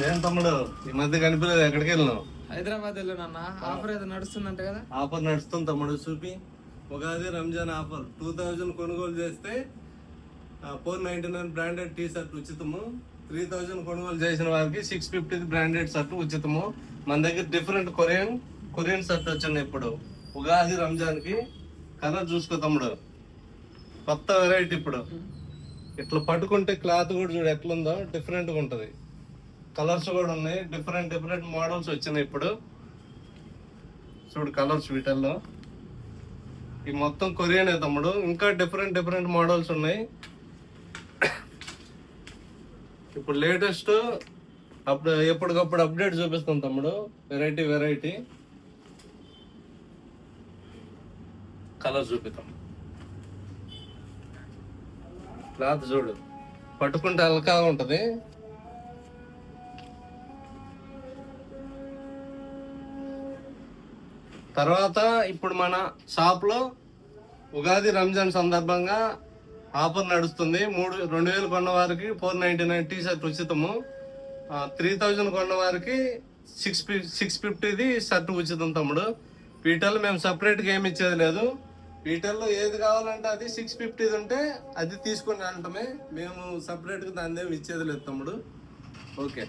ఏం తమ్ముడు ఈ మధ్య కనిపించలేదు, ఎక్కడికి వెళ్ళినావు? హైదరాబాద్ వెళ్ళానన్న. ఆఫర్ ఏదో నడుస్తుందంట కదా? ఆఫర్ నడుస్తుంది తమ్ముడు, చూపి. ఉగాది రంజాన్ ఆఫర్ 2000 కొనుగోలు చేస్తే 499 బ్రాండెడ్ టీ షర్ట్ ఉచితము. 3000 కొనుగోలు చేసిన వారికి 650 బ్రాండెడ్ షర్ట్ ఉచితము. మన దగ్గర డిఫరెంట్ కొరియన్ షర్ట్ వచ్చింది ఇప్పుడు ఉగాది రంజాన్ కి. కలర్ చూసుకో తమ్ముడు, కొత్త వెరైటీ ఇప్పుడు. ఇట్లా పట్టుకుంటే క్లాత్ కూడా చూడు ఎట్లుందో, డిఫరెంట్ గా ఉంటది. కలర్స్ కూడా ఉన్నాయి, డిఫరెంట్ మోడల్స్ వచ్చినాయి ఇప్పుడు. చూడు కలర్స్ వీటల్లో. ఈ మొత్తం కొరియనే తమ్ముడు, ఇంకా డిఫరెంట్ మోడల్స్ ఉన్నాయి. ఇప్పుడు లేటెస్ట్ ఎప్పటికప్పుడు అప్డేట్ చూపిస్తాం తమ్ముడు, వెరైటీ కలర్ చూపిస్తాం. క్లాత్ చూడు, పట్టుకుంటే అల్కాగా ఉంటది. తర్వాత ఇప్పుడు మన షాప్ లో ఉగాది రంజాన్ సందర్భంగా ఆఫర్ నడుస్తుంది. 2000 కొన్న వారికి 499 టీ షర్ట్ ఉచితము. 3000 కొన్న వారికి 650 షర్ట్ ఉచితం తమ్ముడు. వీటిల్లో మేము సపరేట్గా ఏమి ఇచ్చేది లేదు. వీటిల్లో ఏది కావాలంటే అది 650 ఉంటే అది తీసుకుని అంటమే, మేము సపరేట్గా దాని ఏమి ఇచ్చేది లేదు తమ్ముడు. ఓకే.